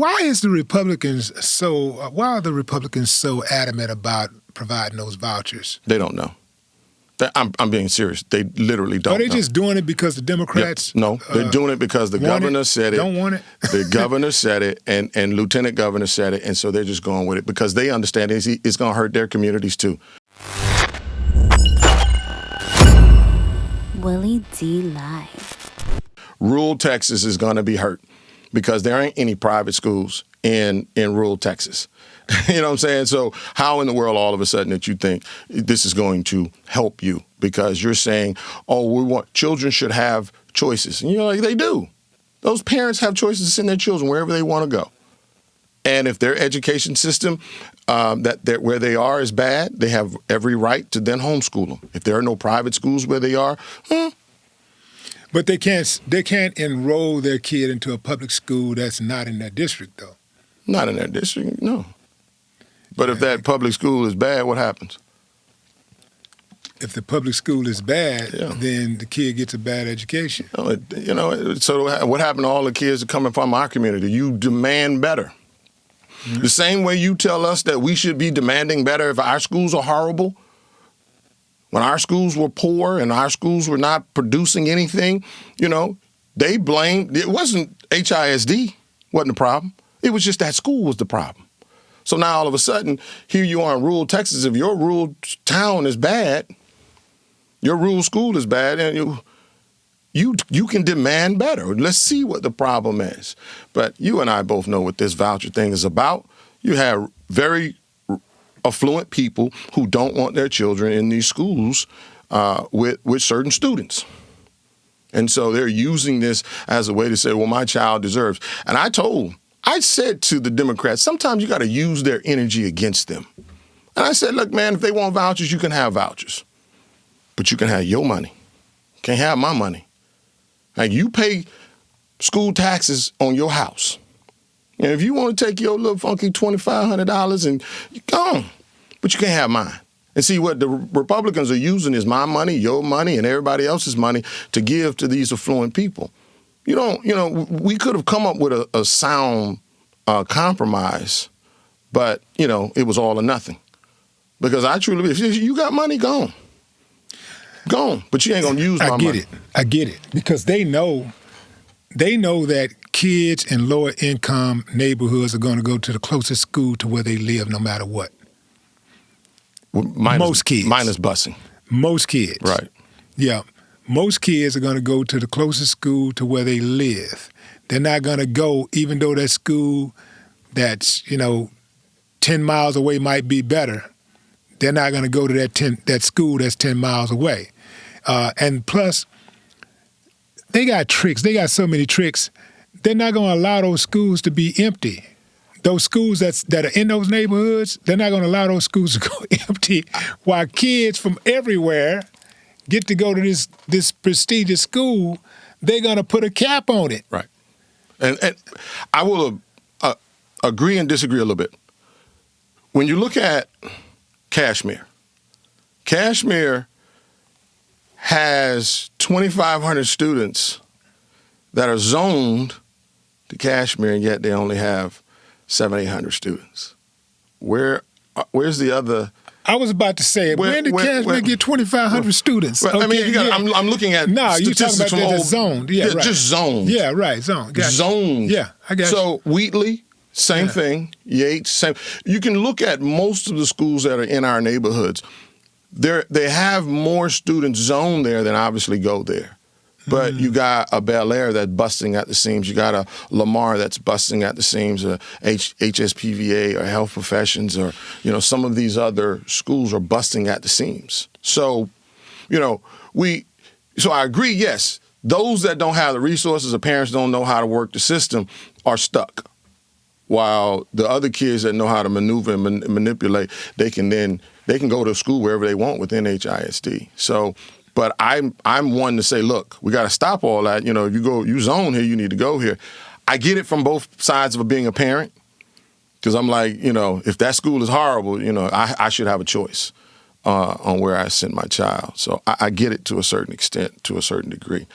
why is the Republicans why are the Republicans so adamant about providing those vouchers? They don't know. I'm being serious. They literally don't. Are they know. just doing it because the Democrats? No, they're doing it because the governor said it. Don't want it. The governor said it, and Lieutenant Governor said it, and so they're just going with it because they understand it's going to hurt their communities too. Willie D. Live. Rural Texas is going to be hurt because there ain't any private schools in rural Texas. You know what I'm saying? So how in the world all of a sudden that you think this is going to help you? Because you're saying, oh, children should have choices. And you're like, they do. Those parents have choices to send their children wherever they want to go. And if their education system where they are is bad, they have every right to then homeschool them. If there are no private schools where they are, But they can't enroll their kid into a public school that's not in their district, though. Not in their district, no. But if that public school is bad, what happens? If the public school is bad, then the kid gets a bad education. So what happened to all the kids that coming from our community? You demand better. Mm-hmm. The same way you tell us that we should be demanding better if our schools are horrible, when our schools were poor and our schools were not producing anything, they blamed, it wasn't HISD wasn't the problem. It was just that school was the problem. So now all of a sudden, here you are in rural Texas. If your rural town is bad, your rural school is bad, and you can demand better. Let's see what the problem is. But you and I both know what this voucher thing is about. You have very affluent people who don't want their children in these schools with certain students. And so they're using this as a way to say, well, my child deserves. And I said to the Democrats, sometimes you got to use their energy against them. And I said, look, man, if they want vouchers, you can have vouchers. But you can have your money. You can't have my money. Like, you pay school taxes on your house. And if you want to take your little funky $2,500 and go on, but you can't have mine. And see, what the Republicans are using is my money, your money, and everybody else's money to give to these affluent people. We could have come up with a sound compromise, but, it was all or nothing. Because I truly believe, if you got money, go on. Go on. But you ain't going to use my money. I get it. Because they know that kids in lower income neighborhoods are going to go to the closest school to where they live no matter what. Most kids. Minus busing. Most kids. Right. Yeah. Most kids are going to go to the closest school to where they live. They're not going to go, even though that school that's, 10 miles away might be better. They're not going to go to that school that's 10 miles away. And plus, they got tricks. They got so many tricks. They're not going to allow those schools to be empty. Those schools that are in those neighborhoods, they're not going to allow those schools to go empty while kids from everywhere get to go to this prestigious school. They're going to put a cap on it. Right. And I will agree and disagree a little bit. When you look at Kashmir has 2,500 students that are zoned to Kashmir, and yet they only have 700-800 students. Where's the other? I was about to say, when did Kashmir get 2,500 students? Well, okay, I'm looking at statistics from old. Zoned. Yeah, right. Just zoned. Yeah, right. Zoned. Gotcha. Zoned. Yeah, I got So Wheatley, same thing. Yates, same. You can look at most of the schools that are in our neighborhoods. They have more students zoned there than obviously go there. But you got a Bel Air that's busting at the seams. You got a Lamar that's busting at the seams, a HSPVA or Health Professions, or, some of these other schools are busting at the seams. So, so I agree, yes, those that don't have the resources or parents don't know how to work the system are stuck. While the other kids that know how to maneuver and manipulate, they can go to school wherever they want within HISD. So, but I'm one to say, look, we got to stop all that. If you zone here, you need to go here. I get it from both sides of being a parent, because I'm like, if that school is horrible, I should have a choice on where I send my child. So I get it to a certain extent, to a certain degree.